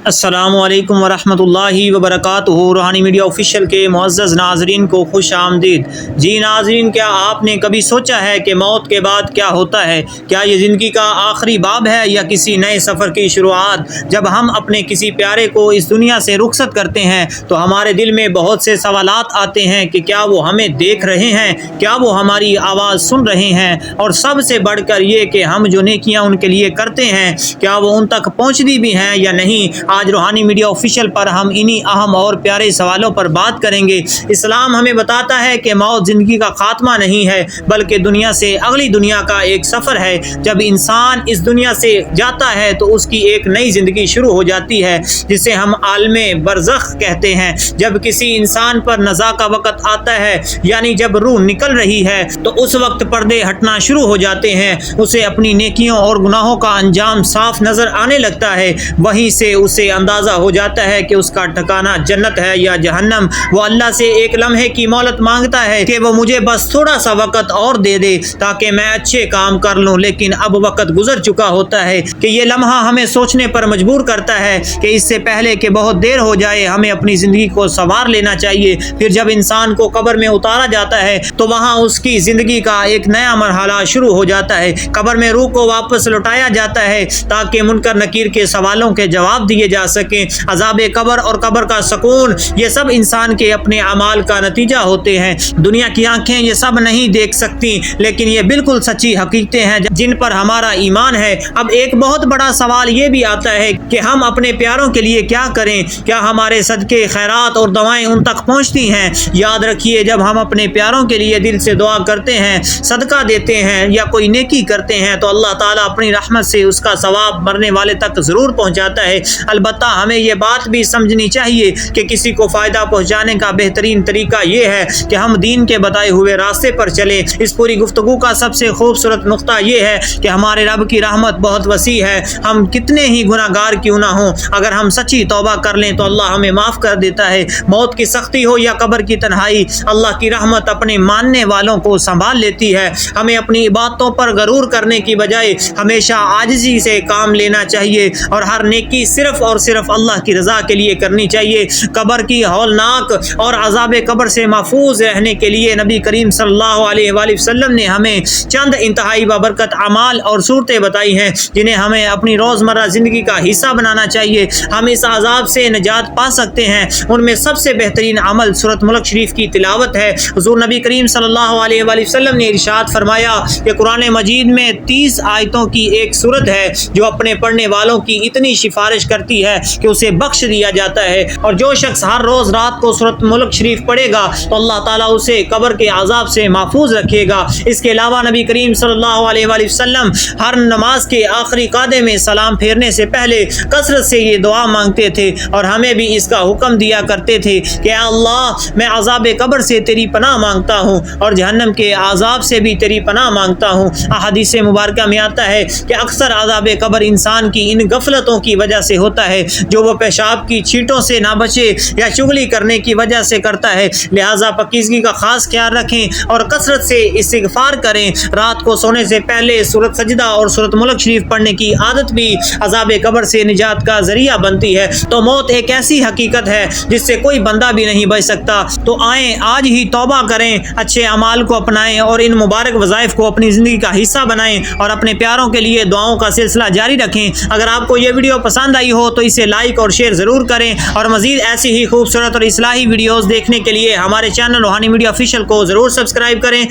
السلام علیکم ورحمۃ اللہ وبرکاتہ۔ روحانی میڈیا آفیشیل کے معزز ناظرین کو خوش آمدید۔ جی ناظرین، کیا آپ نے کبھی سوچا ہے کہ موت کے بعد کیا ہوتا ہے؟ کیا یہ زندگی کا آخری باب ہے یا کسی نئے سفر کی شروعات؟ جب ہم اپنے کسی پیارے کو اس دنیا سے رخصت کرتے ہیں تو ہمارے دل میں بہت سے سوالات آتے ہیں کہ کیا وہ ہمیں دیکھ رہے ہیں، کیا وہ ہماری آواز سن رہے ہیں، اور سب سے بڑھ کر یہ کہ ہم جو نیکیاں ان کے لیے کرتے ہیں کیا وہ ان تک پہنچتی بھی ہیں یا نہیں۔ آج روحانی میڈیا آفیشیل پر ہم انہی اہم اور پیارے سوالوں پر بات کریں گے۔ اسلام ہمیں بتاتا ہے کہ موت زندگی کا خاتمہ نہیں ہے بلکہ دنیا سے اگلی دنیا کا ایک سفر ہے۔ جب انسان اس دنیا سے جاتا ہے تو اس کی ایک نئی زندگی شروع ہو جاتی ہے جسے ہم عالم برزخ کہتے ہیں۔ جب کسی انسان پر نزا کا وقت آتا ہے یعنی جب روح نکل رہی ہے تو اس وقت پردے ہٹنا شروع ہو جاتے ہیں۔ اسے اپنی نیکیوں اور گناہوں کا انجام صاف نظر آنے لگتا ہے۔ وہیں سے اسے اندازہ ہو جاتا ہے کہ اس کا ٹھکانہ جنت ہے یا جہنم۔ وہ اللہ سے ایک لمحے کی مہلت مانگتا ہے کہ وہ مجھے بس تھوڑا سا وقت اور دے دے تاکہ میں اچھے کام کر لوں، لیکن اب وقت گزر چکا ہوتا ہے کہ یہ لمحہ ہمیں سوچنے پر مجبور کرتا ہے کہ اس سے پہلے کہ بہت دیر ہو جائے ہمیں اپنی زندگی کو سنوار لینا چاہیے۔ پھر جب انسان کو قبر میں اتارا جاتا ہے تو وہاں اس کی زندگی کا ایک نیا مرحلہ شروع ہو جاتا ہے۔ قبر میں روح کو واپس لوٹایا جاتا ہے تاکہ منکر نکیر کے سوالوں کے جواب دیے جا سکیں۔ عذاب قبر اور قبر کا سکون یہ سب انسان کے اپنے اعمال کا نتیجہ ہوتے ہیں۔ دنیا کی آنکھیں یہ سب نہیں دیکھ سکتی، لیکن یہ بالکل سچی حقیقتیں ہیں جن پر ہمارا ایمان ہے۔ اب ایک بہت بڑا سوال یہ بھی آتا ہے کہ ہم اپنے پیاروں کے لیے کیا کریں؟ کیا ہمارے صدقے، خیرات اور دعائیں ان تک پہنچتی ہیں؟ یاد رکھیے، جب ہم اپنے پیاروں کے لیے دل سے دعا کرتے ہیں، صدقہ دیتے ہیں یا کوئی نیکی کرتے ہیں تو اللہ تعالیٰ اپنی رحمت سے اس کا ثواب مرنے والے تک ضرور پہنچاتا ہے۔ البتہ ہمیں یہ بات بھی سمجھنی چاہیے کہ کسی کو فائدہ پہنچانے کا بہترین طریقہ یہ ہے کہ ہم دین کے بتائے ہوئے راستے پر چلیں۔ اس پوری گفتگو کا سب سے خوبصورت نقطہ یہ ہے کہ ہمارے رب کی رحمت بہت وسیع ہے۔ ہم کتنے ہی گناہ گار کیوں نہ ہوں، اگر ہم سچی توبہ کر لیں تو اللہ ہمیں معاف کر دیتا ہے۔ موت کی سختی ہو یا قبر کی تنہائی، اللہ کی رحمت اپنے ماننے والوں کو سنبھال لیتی ہے۔ ہمیں اپنی عبادتوں پر غرور کرنے کی بجائے ہمیشہ عاجزی سے کام لینا چاہیے اور ہر نیکی صرف اور صرف اللہ کی رضا کے لیے کرنی چاہیے۔ قبر کی ہولناک اور عذاب قبر سے محفوظ رہنے کے لیے نبی کریم صلی اللہ علیہ وآلہ وسلم نے ہمیں چند انتہائی بابرکت اعمال اور صورتیں بتائی ہیں جنہیں ہمیں اپنی روزمرہ زندگی کا حصہ بنانا چاہیے۔ ہم اس عذاب سے نجات پا سکتے ہیں۔ ان میں سب سے بہترین عمل سورۃ ملک شریف کی تلاوت ہے۔ حضور نبی کریم صلی اللہ علیہ وآلہ وسلم نے ارشاد فرمایا کہ قرآن مجید میں 30 آیتوں کی ایک سورت ہے جو اپنے پڑھنے والوں کی اتنی سفارش کرتی ہے کہ اسے بخش دیا جاتا ہے، اور جو شخص ہر روز رات کو سورۃ ملک شریف پڑھے گا تو اللہ تعالیٰ اسے قبر کے عذاب سے محفوظ رکھے گا۔ اس کے علاوہ نبی کریم صلی اللہ علیہ وآلہ وسلم ہر نماز کے آخری قعدے میں سلام پھیرنے سے پہلے کثرت سے یہ دعا مانگتے تھے اور ہمیں بھی اس کا حکم دیا کرتے تھے کہ اے اللہ، میں عذاب قبر سے تیری پناہ مانگتا ہوں اور جہنم کے عذاب سے بھی تیری پناہ مانگتا ہوں۔ احادیث مبارکہ میں آتا ہے کہ اکثر عذاب قبر انسان کی ان غفلتوں کی وجہ سے ہوتا ہے جو وہ پیشاب کی چھینٹوں سے نہ بچے یا چغلی کرنے کی وجہ سے کرتا ہے۔ لہٰذا پاکیزگی کا خاص خیال رکھیں اور کثرت سے استغفار کریں۔ رات کو سونے سے پہلے سورۃ سجدہ اور سورۃ ملک شریف پڑھنے کی عادت بھی عذاب قبر سے نجات کا ذریعہ بنتی ہے۔ تو موت ایک ایسی حقیقت ہے جس سے کوئی بندہ بھی نہیں بچ سکتا۔ تو آئیں آج ہی توبہ کریں، اچھے اعمال کو اپنائیں اور ان مبارک وظائف کو اپنی زندگی کا حصہ بنائیں اور اپنے پیاروں کے لیے دعاؤں کا سلسلہ جاری رکھیں۔ اگر آپ کو یہ ویڈیو پسند آئی ہو تو اسے لائک اور شیئر ضرور کریں، اور مزید ایسی ہی خوبصورت اور اصلاحی ویڈیوز دیکھنے کے لیے ہمارے چینل روحانی میڈیا آفیشیل کو ضرور سبسکرائب کریں۔